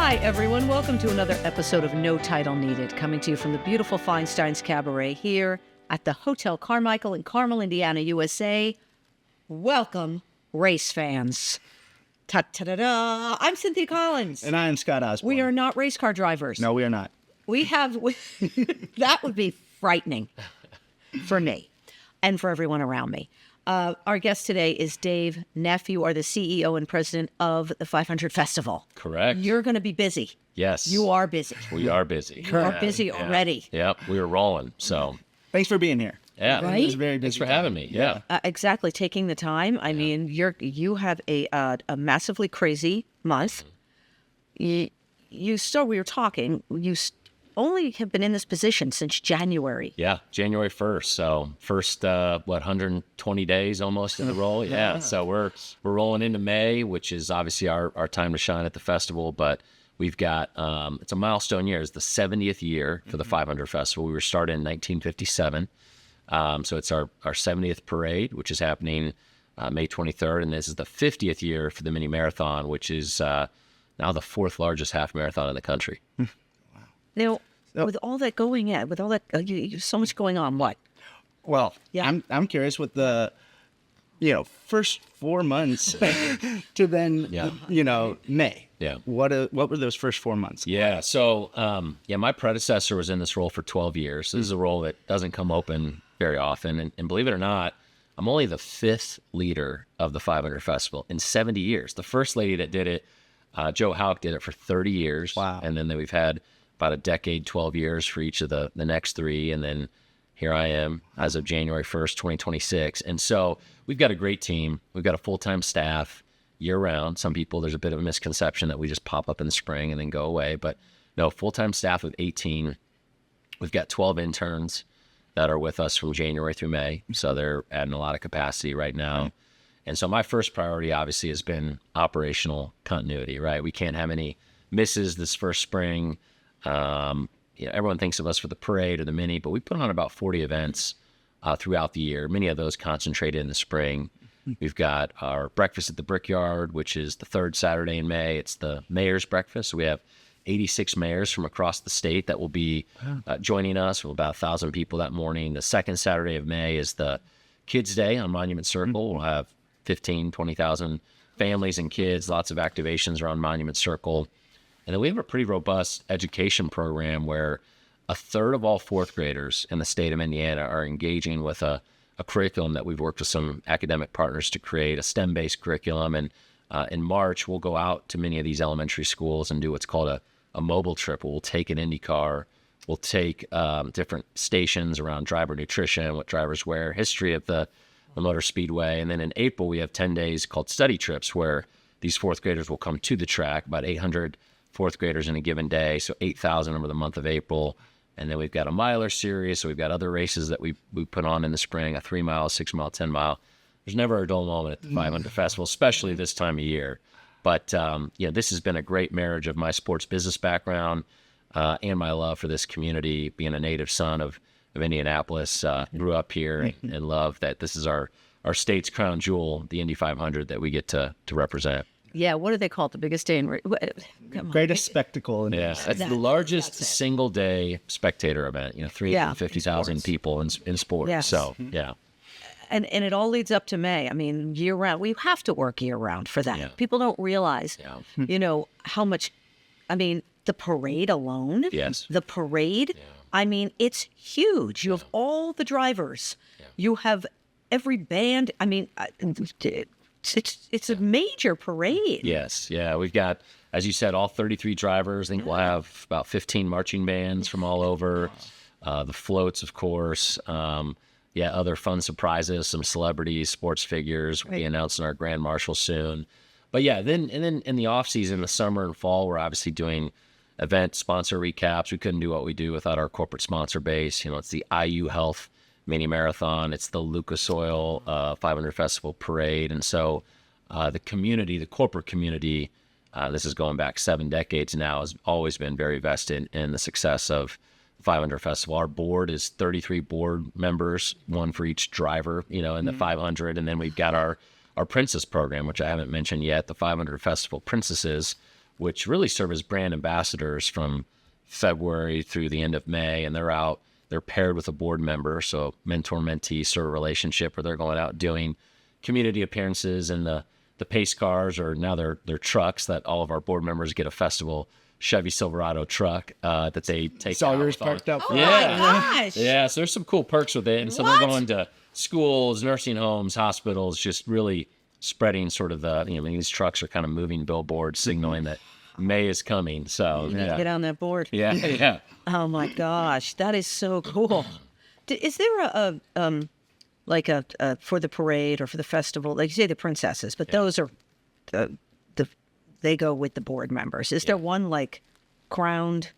Hi, everyone. Welcome to another episode of No Title Needed, coming to you from the beautiful Feinstein's Cabaret here at the Hotel Carmichael in Carmel, Indiana, USA. Welcome, race fans. Ta-ta-da-da. I'm Cynthia Collins. And I am Scott Osborne. We are not race car drivers. No, we are not. We have... that would be frightening for me and for everyone around me. Our guest today is Dave Neff. You are the CEO and president of the 500 Festival. Correct. You're going to be busy. Yes. You are busy. We are busy. You are busy already. Yep. We were rolling. So. Thanks for being here. Yeah. Right? It was very busy. Thanks for having me. Yeah. Exactly. Taking the time. I mean, you have a massively crazy month. We were talking. You only have been in this position since January. Yeah. January 1st. So first, 120 days almost in the role. Yeah. So we're rolling into May, which is obviously our time to shine at the festival. But we've got, it's a milestone year. It's the 70th year for the 500 Festival. We were started in 1957. So it's our 70th parade, which is happening May 23rd. And this is the 50th year for the mini marathon, which is now the fourth largest half marathon in the country. Now, with all that going on, with all that, so much going on, what? Well, Yeah. I'm curious with the, first 4 months to then, May. Yeah. What were those first 4 months? Yeah. So, my predecessor was in this role for 12 years. This is a role that doesn't come open very often. And believe it or not, I'm only the fifth leader of the 500 Festival in 70 years. The first lady that did it, Joe Houck, did it for 30 years. Wow. And then we've had about a decade, 12 years for each of the next three. And then here I am as of January 1st, 2026. And so we've got a great team. We've got a full-time staff year round. Some people, there's a bit of a misconception that we just pop up in the spring and then go away. But no, full-time staff with 18. We've got 12 interns that are with us from January through May. So they're adding a lot of capacity right now. Right. And so my first priority obviously has been operational continuity, right? We can't have any misses this first spring. Everyone thinks of us for the parade or the mini, but we put on about 40 events throughout the year. Many of those concentrated in the spring. We've got our breakfast at the Brickyard, which is the third Saturday in May. It's the mayor's breakfast. So we have 86 mayors from across the state that will be joining us. We'll about 1,000 people that morning. The second Saturday of May is the Kids Day on Monument Circle. We'll have 15, 20,000 families and kids, lots of activations around Monument Circle. And then we have a pretty robust education program where a third of all fourth graders in the state of Indiana are engaging with a curriculum that we've worked with some academic partners to create, a STEM-based curriculum. And in March, we'll go out to many of these elementary schools and do what's called a mobile trip. We'll take an Indy car. We'll take different stations around driver nutrition, what drivers wear, history of the motor speedway. And then in April, we have 10 days called study trips where these fourth graders will come to the track, about 800 fourth graders in a given day, so 8,000 over the month of April. And then we've got a miler series, so we've got other races that we put on in the spring, a 3 mile, 6 mile, 10 mile. There's never a dull moment at the 500 Festival, especially this time of year. But this has been a great marriage of my sports business background and my love for this community, being a native son of Indianapolis, grew up here and love that this is our state's crown jewel, the Indy 500 that we get to represent. Yeah, what do they call it? The biggest day in... Greatest spectacle. Yeah, it's the largest single-day spectator event, 350,000 people in sports. Yes. So, yeah. And it all leads up to May. I mean, year-round. We have to work year-round for that. Yeah. People don't realize, how much... I mean, the parade alone. Yes. The parade, I mean, it's huge. You have all the drivers. Yeah. You have every band. I mean... It's a major parade. Yes, yeah. We've got, as you said, all 33 drivers. I think we'll have about 15 marching bands from all over. The floats, of course. Other fun surprises, some celebrities, sports figures. We'll be announcing our Grand Marshal soon. But then in the off season, the summer and fall, we're obviously doing event sponsor recaps. We couldn't do what we do without our corporate sponsor base. It's the IU Health Mini Marathon. It's the Lucas Oil 500 Festival Parade. And so the community, the corporate community, this is going back 7 decades now, has always been very vested in the success of the 500 Festival. Our board is 33 board members, one for each driver, in the 500. And then we've got our Princess program, which I haven't mentioned yet, the 500 Festival Princesses, which really serve as brand ambassadors from February through the end of May. And they're paired with a board member. So mentor-mentee sort of relationship where they're going out doing community appearances in the pace cars, or now they're trucks that all of our board members get a festival Chevy Silverado truck that they take Saw out yours with all- parked up. Oh Yeah. my gosh. Yeah, so there's some cool perks with it. And so What? they're going to schools, nursing homes, hospitals, just really spreading sort of these trucks are kind of moving billboards signaling that May is coming. So, Get yeah. on that board. Yeah, yeah. Oh my gosh, that is so cool. Is there a for the parade or for the festival, like you say the princesses, but those are they go with the board members. Is there one like crowned?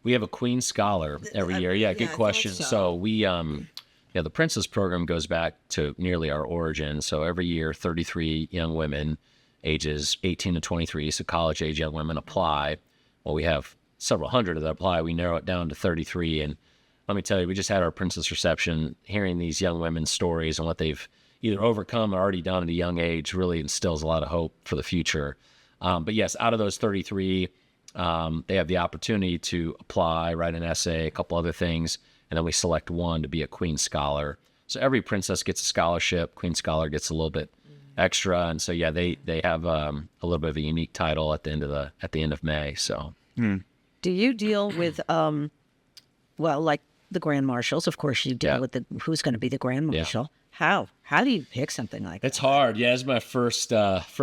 We have a Queen Scholar every year. Yeah, I good thought question. so. So we, the Princess program goes back to nearly our origin. So every year, 33 young women, ages 18 to 23, so college-age young women apply. Well, we have several hundred that apply. We narrow it down to 33. And let me tell you, we just had our Princess reception. Hearing these young women's stories and what they've either overcome or already done at a young age really instills a lot of hope for the future. But yes, out of those 33, they have the opportunity to apply, write an essay, a couple other things, and then we select one to be a Queen Scholar. So every princess gets a scholarship. Queen Scholar gets a little bit extra, and so yeah, they have a little bit of a unique title at the end of May. So Do you deal with like the grand marshals? Of course, you deal with who's going to be the grand marshal. How do you pick something like that? it's hard. Yeah, it's my first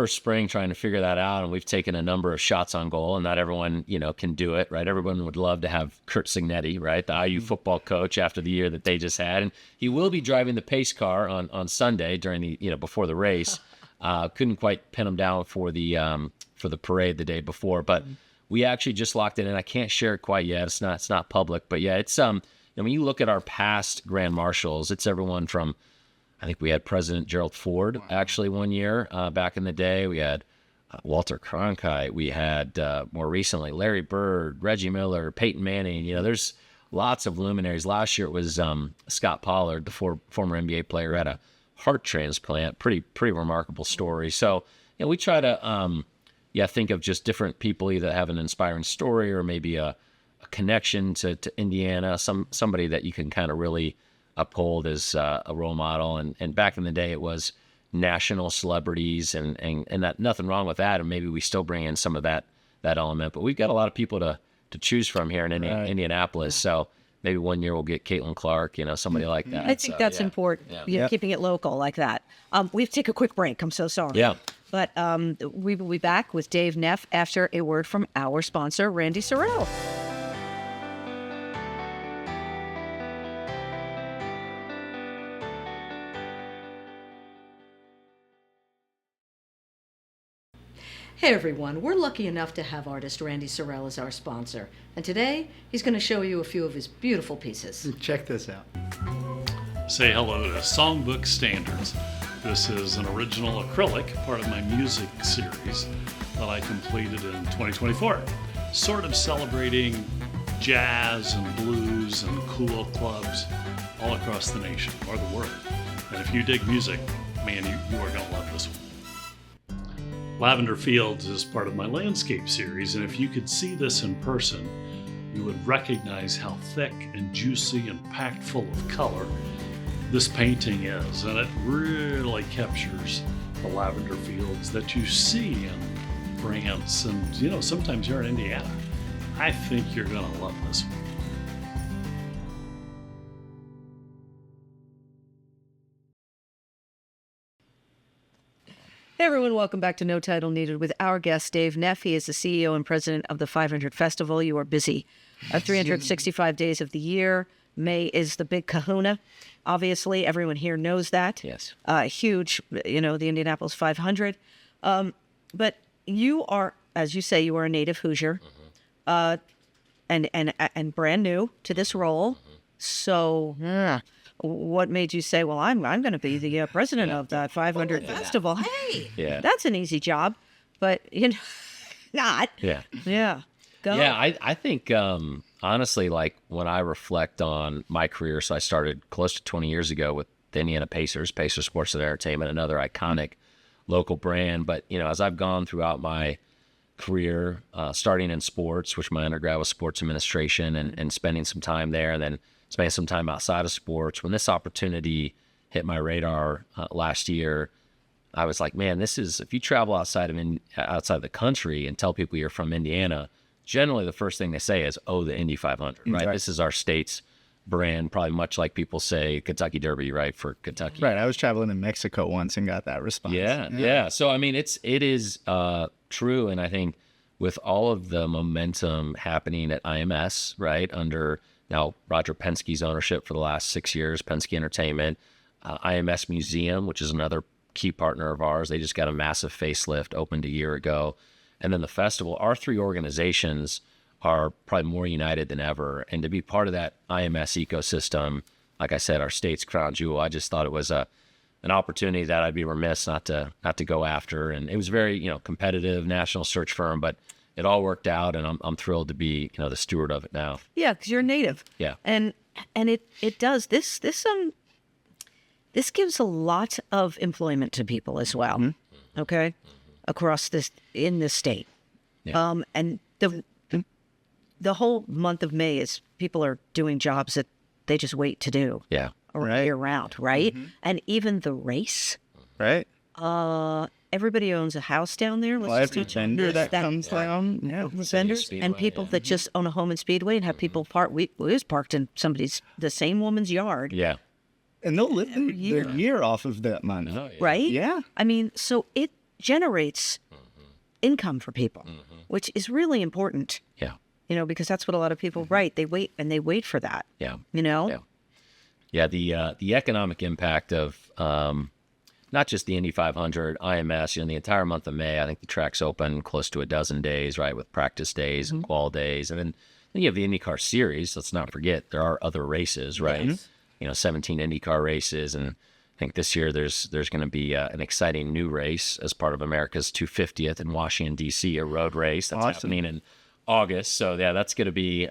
spring trying to figure that out, and we've taken a number of shots on goal, and not everyone can do it, right? Everyone would love to have Kurt Signetti, right, the IU football coach, after the year that they just had, and he will be driving the pace car on Sunday during the before the race. Couldn't quite pin him down for the parade the day before, but we actually just locked it in. I can't share it quite yet. It's not public, but yeah, it's when you look at our past grand marshals, it's everyone from, I think we had President Gerald Ford actually one year back in the day. We had Walter Cronkite. We had more recently Larry Bird, Reggie Miller, Peyton Manning. There's lots of luminaries. Last year it was Scott Pollard, the former NBA player, who had a heart transplant. Pretty remarkable story. So we try to think of just different people either have an inspiring story or maybe a connection to Indiana. Somebody that you can kind of really uphold as a role model. And back in the day, it was national celebrities, and that, nothing wrong with that. And maybe we still bring in some of that element. But we've got a lot of people to choose from here in Indianapolis. So maybe one year we'll get Caitlin Clark, somebody like that. I think that's important. Keeping it local like that. We have to take a quick break. I'm so sorry. Yeah. But we will be back with Dave Neff after a word from our sponsor, Randy Sorrell. Hey everyone, we're lucky enough to have artist Randy Sorrell as our sponsor. And today, he's going to show you a few of his beautiful pieces. Check this out. Say hello to Songbook Standards. This is an original acrylic, part of my music series that I completed in 2024. Sort of celebrating jazz and blues and cool clubs all across the nation, or the world. And if you dig music, man, you are going to love this one. Lavender Fields is part of my landscape series, and if you could see this in person, you would recognize how thick and juicy and packed full of color this painting is, and it really captures the lavender fields that you see in France, and sometimes you're in Indiana. I think you're going to love this one. Hey everyone, welcome back to No Title Needed with our guest, Dave Neff. He is the CEO and president of the 500 Festival. You are busy 365 days of the year. May is the big kahuna. Obviously, everyone here knows that. Yes. Huge, the Indianapolis 500. But you are, as you say, you are a native Hoosier, and brand new to this role. So, what made you say, "Well, I'm going to be the president of the 500 Festival"? Hey, that's an easy job, but not. Yeah. Yeah. Go. Yeah, I think honestly, like when I reflect on my career, so I started close to 20 years ago with the Indiana Pacers Sports and Entertainment, another iconic local brand. But as I've gone throughout my career, starting in sports, which my undergrad was sports administration, and spending some time there, and then spending some time outside of sports. When this opportunity hit my radar last year, I was like, man, this is, if you travel outside of the country and tell people you're from Indiana, generally the first thing they say is, oh, the Indy 500, right? Right. This is our state's brand, probably much like people say Kentucky Derby, right, for Kentucky. Right. I was traveling in Mexico once and got that response. Yeah. So, I mean, it is true. And I think with all of the momentum happening at IMS, right, under now Roger Penske's ownership for the last 6 years, Penske Entertainment, IMS Museum, which is another key partner of ours. They just got a massive facelift, opened a year ago. And then the festival, our three organizations are probably more united than ever. And to be part of that IMS ecosystem, like I said, our state's crown jewel, I just thought it was an opportunity that I'd be remiss not to go after. And it was very, competitive national search firm, but it all worked out, and I'm thrilled to be, the steward of it now. Yeah, because you're native. Yeah. And it does this gives a lot of employment to people as well. Mm-hmm. Okay, across in this state. Yeah. And the whole month of May is people are doing jobs that they just wait to do. Yeah. Right. Year round, right? Mm-hmm. And even the race. Right. Everybody owns a house down there. Well, every vendor that comes down, vendors Speedway, and people yeah. that just own a home in Speedway and have people park. We was parked in the same woman's yard, Yeah. and they'll live their year off of that money. Oh, yeah. right? Yeah. I mean, so it generates income for people, which is really important. Yeah. Because that's what a lot of people write. They wait for that. Yeah. Yeah. Yeah, the economic impact of not just the Indy 500, IMS, the entire month of May. I think the track's open close to a dozen days, right, with practice days and qual days. And then you have the IndyCar Series. Let's not forget there are other races, right? 17 IndyCar races. And I think this year there's going to be an exciting new race as part of America's 250th in Washington, D.C., a road race that's happening in August. So, yeah, that's going to be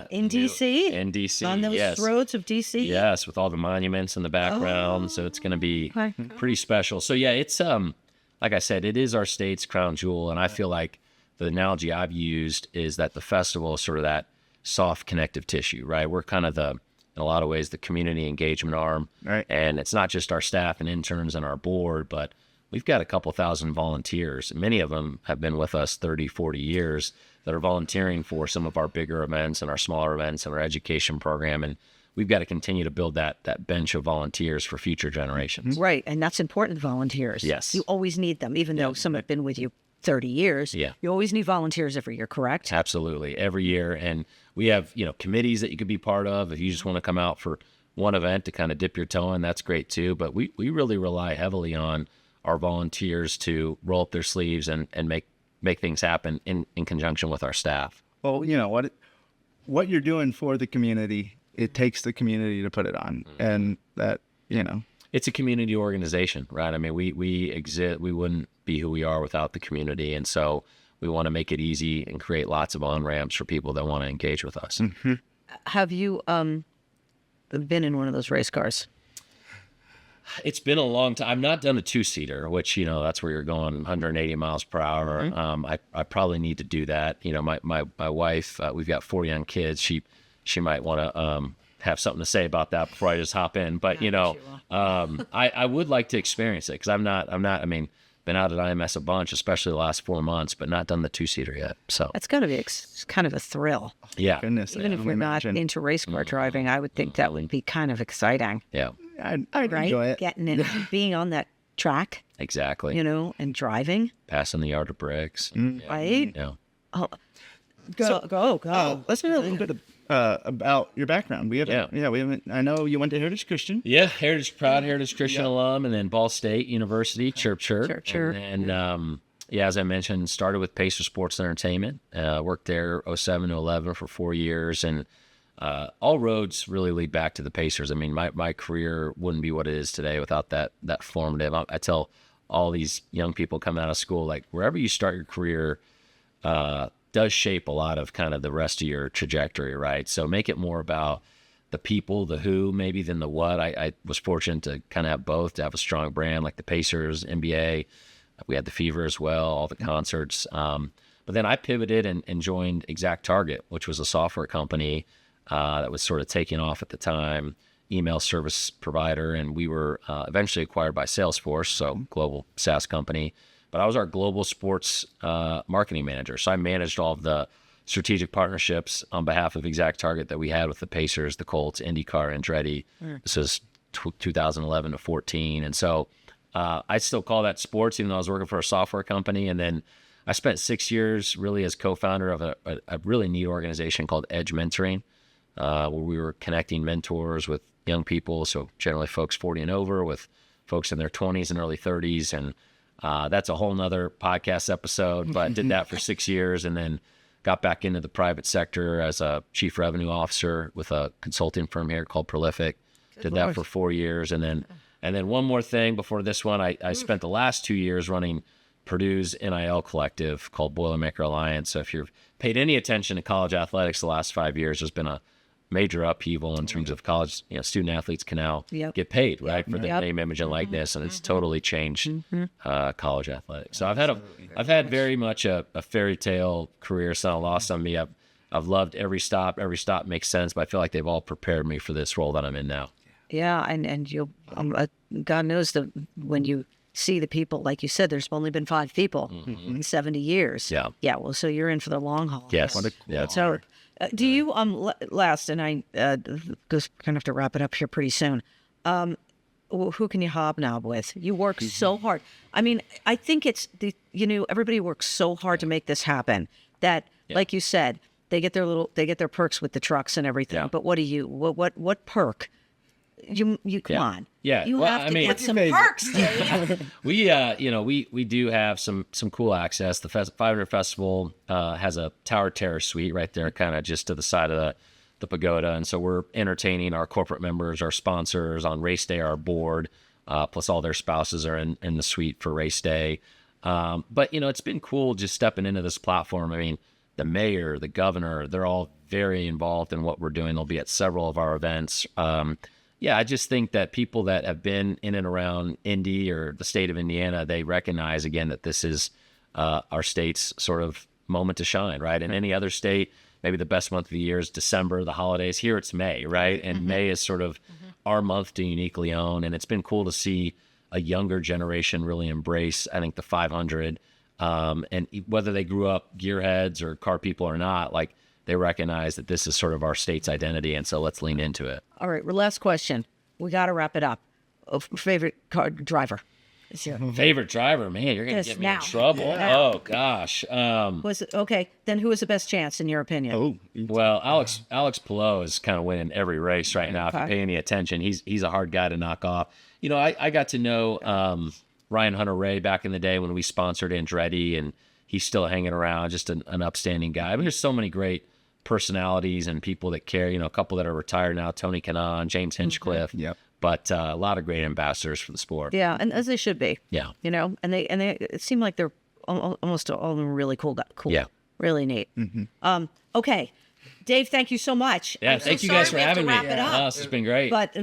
In D.C.? In D.C., On those yes. roads of D.C.? Yes, with all the monuments in the background. So it's going to be pretty special. So yeah, it's like I said, it is our state's crown jewel, and I feel like the analogy I've used is that the festival is sort of that soft connective tissue, right? We're kind of in a lot of ways, the community engagement arm, Right. And it's not just our staff and interns and our board, but we've got a couple thousand volunteers. Many of them have been with us 30, 40 years that are volunteering for some of our bigger events and our smaller events and our education program. And we've got to continue to build that bench of volunteers for future generations. Right, and that's important, volunteers. Yes. You always need them, even though some have been with you 30 years. Yeah. You always need volunteers every year, correct? Absolutely. Every year. And we have, committees that you could be part of. If you just want to come out for one event to kind of dip your toe in, that's great too. But we really rely heavily on our volunteers to roll up their sleeves and make things happen in conjunction with our staff. Well, what you're doing for the community, it takes the community to put it on, and that It's a community organization, right? I mean, we exist. We wouldn't be who we are without the community, and so we want to make it easy and create lots of on-ramps for people that want to engage with us. Have you been in one of those race cars? It's been a long time. I've not done a two-seater, which, that's where you're going 180 miles per hour. I probably need to do that. My wife, we've got 4 young kids. She might want to have something to say about that before I just hop in. But, I would like to experience it because been out at IMS a bunch, especially the last 4 months, but not done the two-seater yet. So That's got to be kind of a thrill. yeah. goodness, Even if we're not into race car driving, I would think that would be kind of exciting, Yeah, I'd right? enjoy it. Getting in, being on that track, exactly. and driving, Passing the yard of bricks. right? Yeah. Go. Let's hear a little bit about your background. We haven't. Yeah. We haven't. I know you went to Heritage Christian. Yeah, proud Heritage Christian alum, and then Ball State University, chirp. And as I mentioned, started with Pacer Sports Entertainment. Worked there 07 to 11 for 4 years, and all roads really lead back to the Pacers. I mean, my career wouldn't be what it is today without that formative. I tell all these young people coming out of school, like wherever you start your career, does shape a lot of kind of the rest of your trajectory, right? So make it more about the people, the who, maybe than the what. I was fortunate to kind of have both, to have a strong brand like the Pacers, NBA. We had the Fever as well, all the concerts. But But then I pivoted and joined Exact Target, which was a software company that was sort of taking off at the time, email service provider. And we were eventually acquired by Salesforce, so global SaaS company. But I was our global sports marketing manager. So I managed all of the strategic partnerships on behalf of Exact Target that we had with the Pacers, the Colts, IndyCar, Andretti. This is 2011 to 14. And so I still call that sports, even though I was working for a software company. And then I spent 6 years really as co-founder of a really neat organization called Edge Mentoring, where we were connecting mentors with young people, so generally folks 40 and over, with folks in their 20s and early 30s. And that's a whole nother podcast episode, but did that for 6 years and then got back into the private sector as a chief revenue officer with a consulting firm here called Prolific. Did that for 4 years. And then one more thing before this one, I spent the last 2 years running Purdue's NIL collective called Boilermaker Alliance. So if you've paid any attention to college athletics the last 5 years, there's been a major upheaval in terms of college. Student athletes can now get paid, right, for the name, image, and likeness, and it's totally changed college athletics. So I've had very much a fairy tale career. It's not lost on me. I've loved every stop. Every stop makes sense, but I feel like they've all prepared me for this role that I'm in now. Yeah, and you'll God knows that when you see the people, like you said, there's only been 5 people in 70 years. Yeah. Well, so you're in for the long haul. Yes. So, do you last? And I just gonna have to wrap it up here pretty soon. Who can you hobnob with? You work so hard. I mean, I think it's everybody works so hard to make this happen that, like you said, they get their perks with the trucks and everything. Yeah. But what perk? You come on. Yeah. You have to get some perks. We do have some cool access. The 500 Festival has a Tower Terrace suite right there, kind of just to the side of the pagoda. And so we're entertaining our corporate members, our sponsors on race day, our board, plus all their spouses are in the suite for race day. But it's been cool just stepping into this platform. I mean, the mayor, the governor, they're all very involved in what we're doing. They'll be at several of our events. I just think that people that have been in and around Indy or the state of Indiana, they recognize, again, that this is our state's sort of moment to shine, right? In any other state, maybe the best month of the year is December, the holidays. Here it's May, right? And May is sort of our month to uniquely own. And it's been cool to see a younger generation really embrace, I think, the 500. And whether they grew up gearheads or car people or not, like, they recognize that this is sort of our state's identity, and so let's lean into it. All right, last question. We got to wrap it up. Favorite car driver? Favorite driver? Man, you're going to get me in trouble. Yeah. Oh, gosh. Okay, then who has the best chance, in your opinion? Well, Alex Palou is kind of winning every race right now. If you pay any attention, he's a hard guy to knock off. I got to know Ryan Hunter-Ray back in the day when we sponsored Andretti, and he's still hanging around, just an upstanding guy. I mean, there's so many great personalities and people that care, a couple that are retired now, Tony Kanaan, James Hinchcliffe, but a lot of great ambassadors for the sport. Yeah, and as they should be. Yeah. And they it seem like they're almost all of them really cool. Yeah. Really neat. Okay. Dave, thank you so much. Yeah, thank you guys for having me. This has been great. But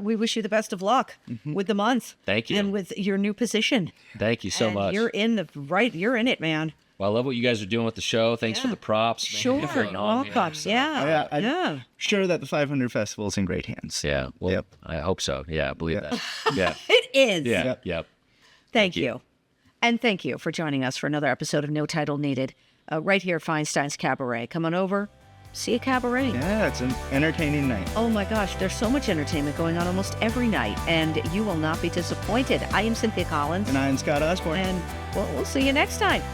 we wish you the best of luck with the month. Thank you. And with your new position. Thank you so much. You're in it, man. Well, I love what you guys are doing with the show. Thanks for the props. Sure. Welcome. I'm sure that the 500 Festival is in great hands. Yeah. Well, I hope so. Yeah, I believe that. Yeah. It is. Yeah. Yep. Thank you. And thank you for joining us for another episode of No Title Needed, right here at Feinstein's Cabaret. Come on over. See a cabaret. Yeah, it's an entertaining night. Oh my gosh, there's so much entertainment going on almost every night, and you will not be disappointed. I am Cynthia Collins. And I am Scott Osborne. And we'll see you next time.